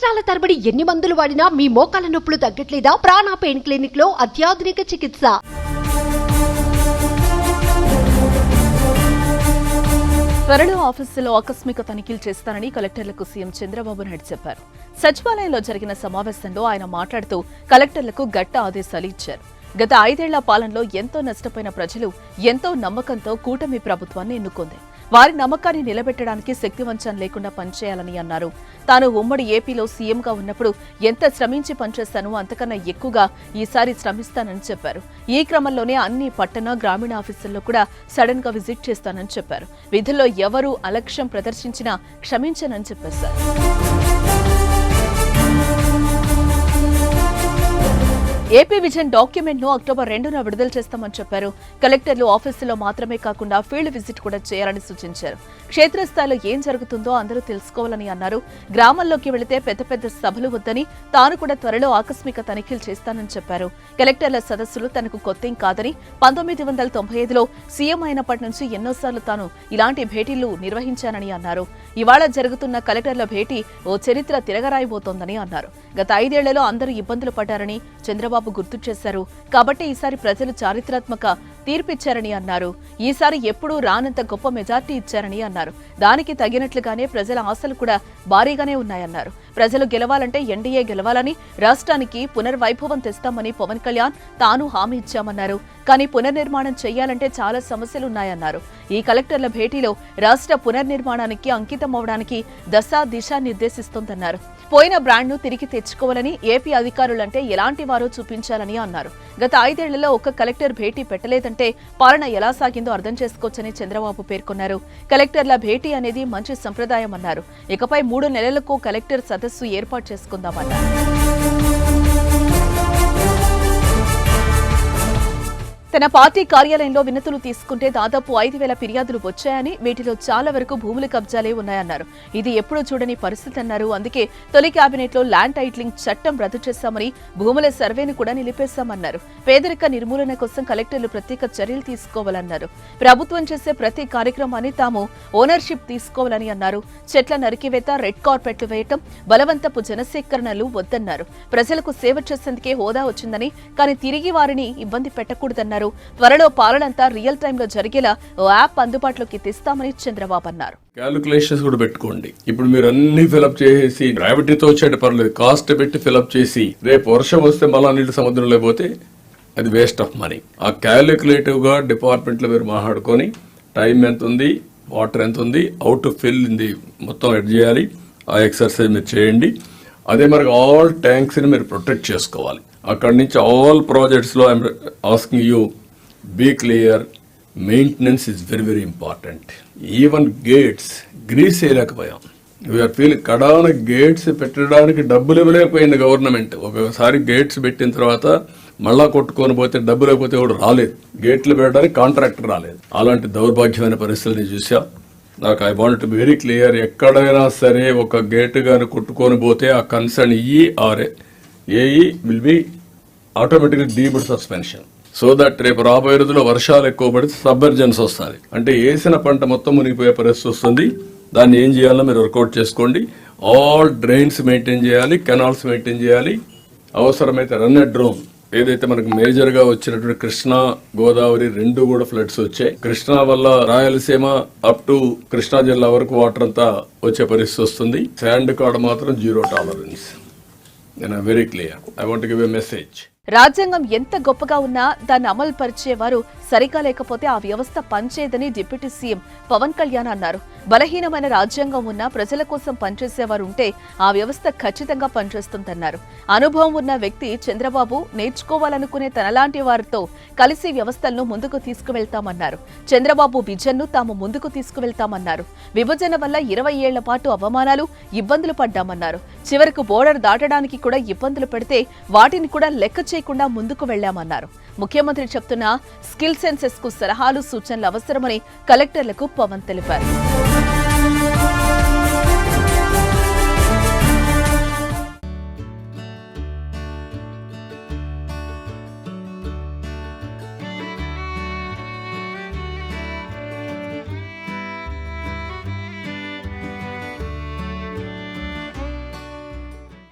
సంవత్సరాల తరబడి ఎన్ని మందులు వాడినా మీ మోకాల నొప్పులు తగ్గట్లేదా? ప్రాణ పెయిన్ క్లినిక్ లో అత్యాధునిక చికిత్స. త్వరలో ఆఫీసులో ఆకస్మిక తనిఖీలు చేస్తానని కలెక్టర్లకు సీఎం చంద్రబాబు నాయుడు చెప్పారు. సచివాలయంలో జరిగిన సమావేశంలో ఆయన మాట్లాడుతూ కలెక్టర్లకు గట్ట ఆదేశాలు ఇచ్చారు. గత 5 ఏళ్ల పాలనలో ఎంతో నష్టపోయిన ప్రజలు ఎంతో నమ్మకంతో కూటమి ప్రభుత్వాన్ని ఎన్నుకుంది. వారి నమ్మకాన్ని నిలబెట్టడానికి శక్తివంచన లేకుండా పనిచేయాలని అన్నారు. తాను ఉమ్మడి ఏపీలో సీఎంగా ఉన్నప్పుడు ఎంత శ్రమించి పనిచేస్తానో అంతకన్నా ఎక్కువగా ఈసారి శ్రమిస్తానని చెప్పారు. ఈ క్రమంలోనే అన్ని పట్టణ గ్రామీణ ఆఫీసుల్లో కూడా సడన్ గా విజిట్ చేస్తానని చెప్పారు. విధుల్లో ఎవరూ అలక్ష్యం ప్రదర్శించినా క్షమించనని చెప్పేశారు. ఏపీ విజన్ డాక్యుమెంట్ ను అక్టోబర్ 2న విడుదల చేస్తామని చెప్పారు. కలెక్టర్లు ఆఫీసులో మాత్రమే కాకుండా ఫీల్డ్ విజిట్ కూడా చేయాలని సూచించారు. క్షేత్రస్థాయిలో ఏం జరుగుతుందో అందరూ తెలుసుకోవాలని అన్నారు. గ్రామాల్లోకి వెళితే పెద్ద పెద్ద సభలు వద్దని, తాను కూడా త్వరలో ఆకస్మిక తనిఖీలు చేస్తానని చెప్పారు. కలెక్టర్ల సదస్సులు తనకు కొత్తేం కాదని, 1995లో సీఎం అయినప్పటి నుంచి ఎన్నోసార్లు తాను ఇలాంటి భేటీలు నిర్వహించానని అన్నారు. ఇవాళ జరుగుతున్న కలెక్టర్ల భేటీ ఓ చరిత్ర తిరగరాయిబోతోందని అన్నారు. గత 5 ఏళ్లలో అందరూ ఇబ్బందులు పడ్డారని చంద్రబాబు గుర్తు చేశారు. కాబట్టి ఈసారి ప్రజలు చారిత్రాత్మక తీర్పిచ్చారని అన్నారు. ఈసారి ఎప్పుడూ రానంత గొప్ప మెజార్టీ ఇచ్చారని అన్నారు. దానికి తగినట్లుగానే ప్రజల ఆశలు కూడా భారీగానే ఉన్నాయన్నారు. ప్రజలు గెలవాలంటే ఎన్డీఏ గెలవాలని, రాష్ట్రానికి పునర్వైభవం తెస్తామని పవన్ కళ్యాణ్ తాను హామీ ఇచ్చామన్నారు. కానీ పునర్నిర్మాణం చేయాలంటే చాలా సమస్యలున్నాయన్నారు. ఈ కలెక్టర్ల భేటీలో రాష్ట్ర పునర్నిర్మాణానికి అంకితమవడానికి దిశ నిర్దేశిస్తోందన్నారు. పోయిన బ్రాండ్ను తిరిగి తెచ్చుకోవాలని, ఏపీ అధికారులంటే ఎలాంటి వారో చూపించాలని అన్నారు. గత 5 ఏళ్లలో ఒక్క కలెక్టర్ భేటీ పెట్టలేదంటే పాలన ఎలా సాగిందో అర్థం చేసుకోవచ్చని చంద్రబాబు పేర్కొన్నారు. కలెక్టర్ల భేటీ అనేది మంచి సంప్రదాయం అన్నారు. ఇకపై 3 నెలలకు కలెక్టర్ సదస్సు ఏర్పాటు చేసుకుందామన్నారు. తన పార్టీ కార్యాలయంలో వినతులు తీసుకుంటే దాదాపు 5,000 ఫిర్యాదులు వచ్చాయని, వీటిలో చాలా వరకు భూముల కబ్జాలే ఉన్నాయన్నారు. ఇది ఎప్పుడూ చూడని పరిస్థితి అన్నారు. అందుకే తొలి కేబినెట్ లో ల్యాండ్ టైటిలింగ్ చట్టం రద్దు చేశామని, భూముల సర్వేను కూడా నిలిపేశామన్నారు. పేదరిక నిర్మూలన కోసం కలెక్టర్లు ప్రత్యేక చర్యలు తీసుకోవాలన్నారు. ప్రభుత్వం చేసే ప్రతి కార్యక్రమాన్ని తాము ఓనర్షిప్ తీసుకోవాలని అన్నారు. చెట్ల నరికివేత, రెడ్ కార్పెట్లు వేయటం, బలవంతపు జనసేకరణలు వద్దన్నారు. ప్రజలకు సేవ చేసేందుకే హోదా వచ్చిందని, కానీ తిరిగి వారిని ఇబ్బంది పెట్టకూడదన్నారు. త్వరలో పాలనంతా రియల్ టైమ్ లో జరిగేలా ఓ యాప్ అందుబాటులోకి తెస్తామని చంద్రబాబు అన్నారు. క్యాలిక్యులేషన్స్ కూడా పెట్టుకోండి. ఇప్పుడు మీరు అన్ని ఫిలప్ చేసి గ్రావిటీతో వచ్చేట పర్లేదు, కాస్ట్ పెట్టి ఫిలప్ చేసి రేపు వర్షం వస్తే మళ్ళా నీళ్ళు సముద్రంలో పోతే అది వేస్ట్ ఆఫ్ మనీ. ఆ క్యాలిక్యులేటివ్ గా డిపార్ట్మెంట్ లో మీరు మాట్లాడుకొని టైం ఎంత ఉంది, వాటర్ ఎంత ఉంది, హౌ టు ఫిల్ ఇంది మొత్తం ఎడ్ చేయాలి. ఆ ఎక్సర్సైజ్ మీరు చేయండి. అదే మరి ఆల్ ట్యాంక్స్ ని మీరు ప్రొటెక్ట్ చేసుకోవాలి. అక్కడి నుంచి ఆల్ ప్రాజెక్ట్స్ లో I'm asking you be clear. Maintenance is very very important. Even gates grease వేయలేకపోయాం. వీఆర్ ఫీలింగ్ కడాన గేట్స్ పెట్టడానికి డబ్బులు ఇవ్వలేకపోయింది గవర్నమెంట్. ఒకసారి గేట్స్ పెట్టిన తర్వాత మళ్ళా కొట్టుకొని పోతే డబ్బు లేకపోతే కూడా రాలేదు. గేట్లు పెట్టడానికి కాంట్రాక్టర్ రాలేదు. అలాంటి దౌర్భాగ్యమైన పరిస్థితుల్ని చూసా. నాకు I want to be very clear. ఎక్కడైనా సరే ఒక గేట్ గాని కొట్టుకొని పోతే ఆ కన్సర్న్ ఏఈ విల్ బి ఆటోమేటిక్గా డీబుడ్ సస్పెన్షన్. సో దట్ రేపు రాబోయే రోజుల్లో వర్షాలు ఎక్కువ పడితే సబ్మెర్జెన్స్ వస్తుంది. అంటే వేసిన పంట మొత్తం మునిగిపోయే పరిస్థితి వస్తుంది. దాన్ని ఏం చేయాలో మీరు వర్కౌట్ చేసుకోండి. ఆల్ డ్రైన్స్ మెయింటైన్ చేయాలి, కెనాల్స్ మెయింటైన్ చేయాలి. అవసరమైతే రన్ ఎట్ డ్రోన్. ఏదైతే మనకు మేజర్ గా వచ్చినటువంటి కృష్ణా, గోదావరి 2 కూడా ఫ్లడ్స్ వచ్చాయి. కృష్ణా వల్ల రాయలసీమ అప్ టు కృష్ణా జిల్లా వరకు వాటర్ అంతా వచ్చే పరిస్థితి వస్తుంది. శాండ్ కాడ మాత్రం 0 tolerance. Very clear. I want give a message. రాజ్యాంగం ఎంత గొప్పగా ఉన్నా దాన్ని అమలు పరిచేవారు సరిగా లేకపోతే ఆ వ్యవస్థ పనిచేయదని డిప్యూటీ సీఎం పవన్ కళ్యాణ్ అన్నారు. బలహీనమైన రాజ్యాంగం ఉన్నా ప్రజల కోసం పనిచేసేవారు ఉంటే ఆ వ్యవస్థ ఖచ్చితంగా పనిచేస్తుందన్నారు. అనుభవం ఉన్న వ్యక్తి చంద్రబాబు నేర్చుకోవాలనుకునే తనలాంటి వారితో కలిసి వ్యవస్థలను ముందుకు తీసుకువెళ్తామన్నారు. చంద్రబాబు విజన్ ను తాము ముందుకు తీసుకువెళ్తామన్నారు. విభజన వల్ల 20 ఏళ్ల పాటు అవమానాలు, ఇబ్బందులు పడ్డామన్నారు. చివరకు బోర్డర్ దాటడానికి కూడా ఇబ్బందులు పెడితే వాటిని కూడా లెక్క చేయకుండా ముందుకు వెళ్లామన్నారు. ముఖ్యమంత్రి చెప్తున్న స్కిల్ సెన్సెస్ కు సలహాలు, సూచనలు అవసరమని కలెక్టర్లకు పవన్ తెలిపారు.